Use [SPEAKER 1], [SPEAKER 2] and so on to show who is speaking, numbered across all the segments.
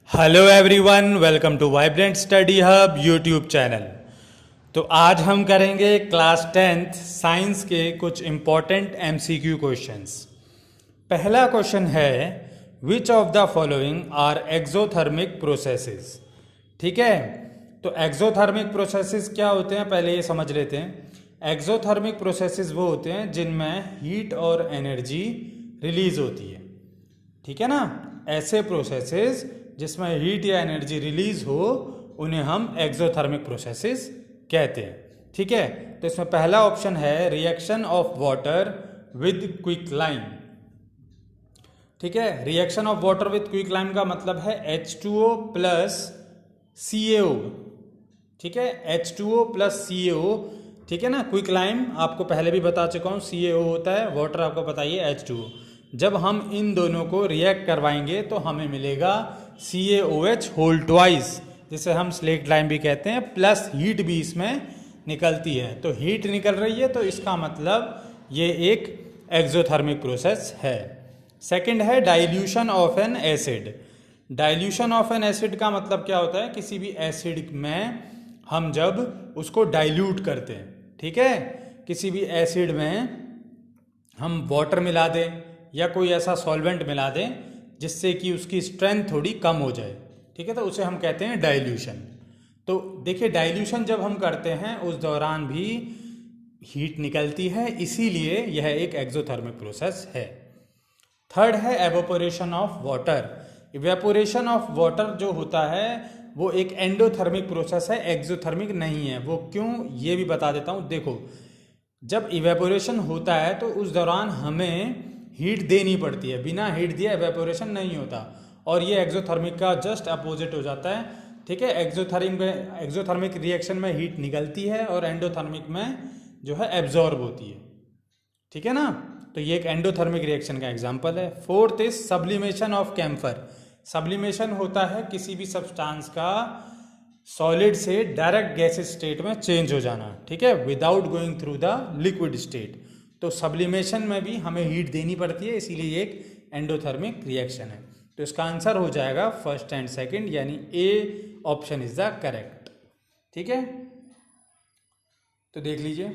[SPEAKER 1] Hello everyone, welcome to vibrant study hub YouTube channel. तो आज हम करेंगे क्लास 10th साइंस के कुछ इम्पॉर्टेंट एमसीक्यू क्वेश्चंस। पहला क्वेश्चन है, which of the following are exothermic processes. ठीक है, तो एक्सोथर्मिक प्रोसेसेस क्या होते हैं पहले ये समझ लेते हैं। एक्सोथर्मिक प्रोसेसेस वो होते हैं जिनमें हीट और एनर्जी रिलीज होती है। ठीक है ना, ऐसे प्रोसेसेस जिसमें हीट या एनर्जी रिलीज हो उन्हें हम एक्सोथर्मिक प्रोसेसेस कहते हैं। ठीक है, तो इसमें पहला ऑप्शन है reaction of water with quicklime. ठीक है, reaction of water with quicklime का मतलब है H2O प्लस CaO। ठीक है, H2O प्लस CaO। ठीक है ना, क्विकलाइम आपको पहले भी बता चुका हूँ, CaO होता है, वाटर आपको बताइए H2O। जब हम इन दोनों को रिएक्ट करवाएंगे तो हमें मिलेगा CaOH होल ट्वाइस, जिसे हम स्लेक्ट लाइम भी कहते हैं, प्लस हीट भी इसमें निकलती है। तो हीट निकल रही है तो इसका मतलब ये एक एक्सोथर्मिक प्रोसेस है। सेकंड है dilution of N acid. Dilution of N acid का मतलब क्या होता है, किसी भी एसिड में हम जब उसको डाइल्यूट करते हैं, ठीक है, किसी भी एसिड में हम वाटर मिला दें या कोई ऐसा सॉल्वेंट मिला दें जिससे कि उसकी स्ट्रेंथ थोड़ी कम हो जाए, ठीक है, तो उसे हम कहते हैं डाइल्यूशन। तो देखिए, डाइल्यूशन जब हम करते हैं उस दौरान भी हीट निकलती है, इसीलिए यह एक एक्सोथर्मिक प्रोसेस है। थर्ड है evaporation of water. Evaporation of water जो होता है वो एक एंडोथर्मिक प्रोसेस है, एक्सोथर्मिक नहीं है। वो क्यों, ये भी बता देता हूँ। देखो, जब इवेपोरेशन होता है तो उस दौरान हमें हीट देनी पड़ती है, बिना हीट दिए इवेपोरेशन नहीं होता, और ये एक्सोथर्मिक का जस्ट अपोजिट हो जाता है। ठीक है, एक्सोथर्मिक रिएक्शन में हीट निकलती है और एंडोथर्मिक में जो है एब्जॉर्ब होती है। ठीक है ना, तो ये एक एंडोथर्मिक रिएक्शन का एग्जांपल है। Fourth is sublimation of camphor. Sublimation होता है किसी भी सब्सटेंस का सॉलिड से डायरेक्ट गैसेस स्टेट में चेंज हो जाना, ठीक है, without going through the liquid state. तो सब्लिमेशन में भी हमें हीट देनी पड़ती है, इसीलिए एक एंडोथर्मिक रिएक्शन है। तो इसका आंसर हो जाएगा फर्स्ट एंड सेकंड, यानी A option is the correct. ठीक है, तो देख लीजिए,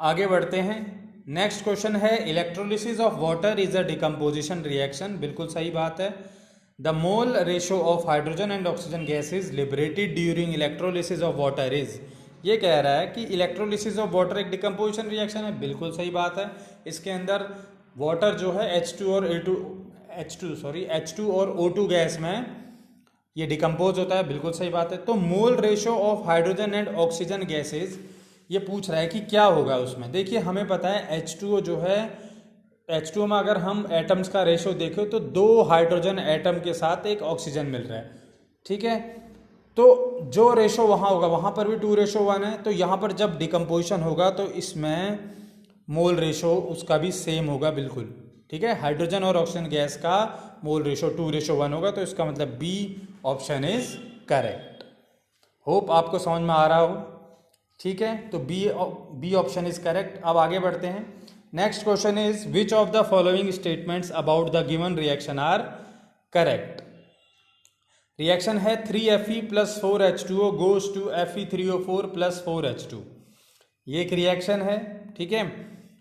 [SPEAKER 1] आगे बढ़ते हैं। नेक्स्ट क्वेश्चन है, electrolysis of water is a decomposition reaction. बिल्कुल सही बात है। The mole ratio of hydrogen and oxygen gases liberated during electrolysis of water is. ये कह रहा है कि इलेक्ट्रोलिसिस ऑफ वाटर एक डिकम्पोजिशन रिएक्शन है। बिल्कुल सही बात है। इसके अंदर वाटर जो है H2 और O2 गैस में ये डिकम्पोज होता है। बिल्कुल सही बात है। तो mole ratio of hydrogen and oxygen gases ये पूछ रहा है कि क्या होगा उसमें। देखिए, हमें पता है H2O जो है, H2O में अगर हम एटम्स का रेशो देखें तो 2 हाइड्रोजन एटम के साथ एक ऑक्सीजन मिल रहा है। ठीक है, तो जो रेशो वहाँ होगा वहाँ पर भी 2:1 है। तो यहाँ पर जब डिकम्पोजिशन होगा तो इसमें मोल रेशो उसका भी सेम होगा, बिल्कुल। ठीक है, हाइड्रोजन और ऑक्सीजन गैस का मोल रेशो 2:1 होगा। तो इसका मतलब B option is correct. Hope आपको समझ में आ रहा हो। ठीक है, तो बी ऑप्शन इज करेक्ट। अब आगे बढ़ते हैं। Next question is, which of the following statements about the given reaction are correct. Reaction है 3Fe plus 4H2O goes to Fe3O4 plus 4H2। ये एक रिएक्शन है। ठीक है,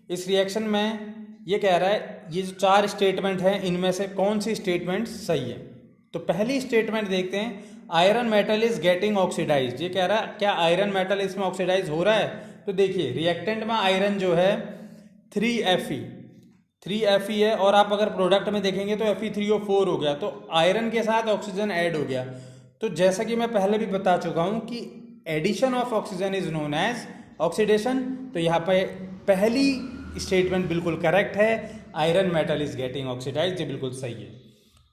[SPEAKER 1] इस रिएक्शन में ये कह रहा है ये जो 4 स्टेटमेंट हैं इनमें से कौन सी स्टेटमेंट सही है। तो पहली स्टेटमेंट देखते हैं, iron metal is getting oxidised. ये कह रहा है क्या आयरन मेटल इसमें ऑक्सीडाइज हो रहा है। तो देखिए, रिएक्टेंट में आयरन जो है 3Fe है, और आप अगर प्रोडक्ट में देखेंगे तो Fe3O4 हो गया, तो आयरन के साथ ऑक्सीजन ऐड हो गया। तो जैसा कि मैं पहले भी बता चुका हूं कि addition of oxygen is known as oxidation. तो यहाँ पे पहली स्टेटमेंट बिल्कुल करेक्ट है, iron metal is getting oxidised, ये बिल्कुल सही है।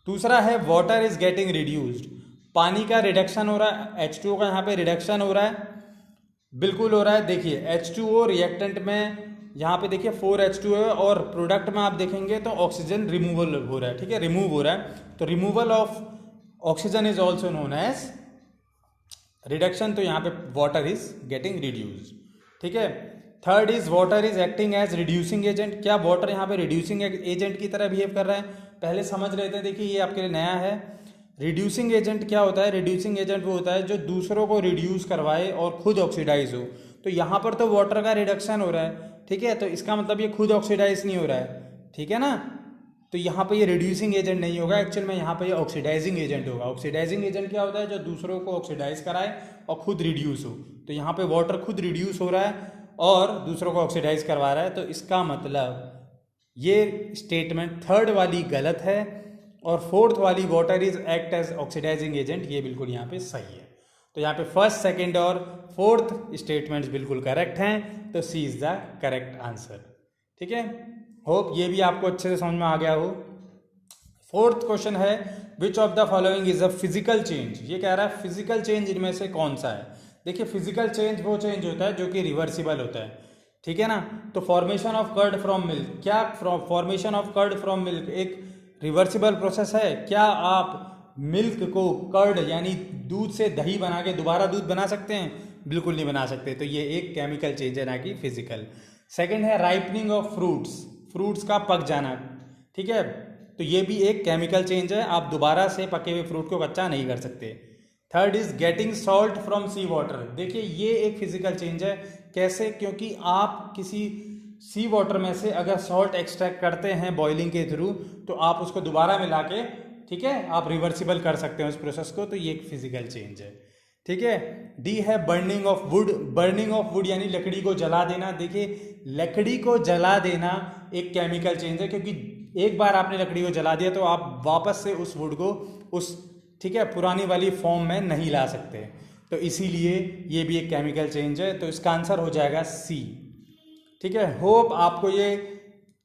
[SPEAKER 1] दूसरा है वाटर इज गेटिंग रिड्यूस्ड। पानी का रिडक्शन हो रहा है, H2O का यहाँ पे रिडक्शन हो रहा है, बिल्कुल हो रहा है। देखिए, H2O रिएक्टेंट में यहाँ पे देखिए 4H2O है, और प्रोडक्ट में आप देखेंगे तो ऑक्सीजन रिमूवल हो रहा है। ठीक है, रिमूव हो रहा है। तो removal of oxygen is also known as reduction. तो यहाँ पे वाटर इज गेटिंग रिड्यूस्ड। ठीक है, third is water is acting as reducing agent. क्या वाटर यहाँ पे रिड्यूसिंग एजेंट की तरह बिहेव कर रहा है, पहले समझ रहे थे। देखिए, ये आपके लिए नया है। रिड्यूसिंग एजेंट क्या होता है? रिड्यूसिंग एजेंट वो होता है जो दूसरों को रिड्यूस करवाए और खुद ऑक्सीडाइज हो। तो यहाँ पर तो वाटर का रिडक्शन हो रहा है, ठीक है, तो इसका मतलब ये खुद ऑक्सीडाइज नहीं हो रहा है, ठीक है ना। तो यहाँ पे ये रिड्यूसिंग एजेंट नहीं होगा, एक्चुअल में यहाँ पे ये ऑक्सीडाइजिंग एजेंट होगा। ऑक्सीडाइजिंग एजेंट क्या होता है? जो दूसरों को ऑक्सीडाइज कराए और खुद रिड्यूस हो। तो यहाँ पे वाटर खुद रिड्यूस हो रहा है और दूसरों को ऑक्सीडाइज करवा रहा है, तो इसका मतलब ये स्टेटमेंट थर्ड वाली गलत है और फोर्थ वाली water is act as oxidising agent, ये बिल्कुल यहाँ पे सही है। तो यहाँ पे फर्स्ट, सेकंड और फोर्थ स्टेटमेंट्स बिल्कुल करेक्ट हैं, तो C is the correct answer. ठीक है, होप ये भी आपको अच्छे से समझ में आ गया हो। फोर्थ क्वेश्चन है which of the following is a physical change. ये कह रहा है फिजिकल चेंज इनमें से कौन सा है। देखिए फिजिकल चेंज वो चेंज होता है जो कि रिवर्सिबल होता है, ठीक है ना। तो formation of curd from milk, क्या formation of curd from milk एक रिवर्सिबल प्रोसेस है? क्या आप मिल्क को कर्ड यानी दूध से दही बना के दोबारा दूध बना सकते हैं? बिल्कुल नहीं बना सकते। तो ये एक केमिकल चेंज है, ना कि फिजिकल। सेकंड है राइपनिंग ऑफ फ्रूट्स, फ्रूट्स का पक जाना, ठीक है, तो ये भी एक केमिकल चेंज है, आप दोबारा से पके हुए फ्रूट को कच्चा नहीं कर सकते। Third is getting salt from sea water, देखिए ये एक फिजिकल चेंज है। कैसे? क्योंकि आप किसी सी वाटर में से अगर सॉल्ट एक्सट्रैक्ट करते हैं बॉइलिंग के थ्रू, तो आप उसको दोबारा मिला के, ठीक है, आप रिवर्सिबल कर सकते हैं उस प्रोसेस को, तो ये एक फिजिकल चेंज है। ठीक है, डी है burning of would, burning of would यानी लकड़ी को जला देना। देखिए लकड़ी को जला देना एक केमिकल चेंज है, क्योंकि एक बार आपने लकड़ी को जला दिया तो आप वापस से उस वुड को उस, ठीक है, पुरानी वाली फॉर्म में नहीं ला सकते, तो इसीलिए ये भी एक केमिकल चेंज है। तो इसका आंसर हो जाएगा सी। ठीक है, होप आपको ये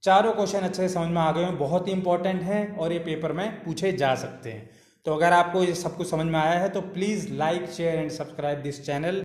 [SPEAKER 1] चारों क्वेश्चन अच्छे से समझ में आ गए हैं, बहुत ही इंपॉर्टेंट हैं और ये पेपर में पूछे जा सकते हैं। तो अगर आपको ये सब कुछ समझ में आया है तो please like, share and subscribe this channel.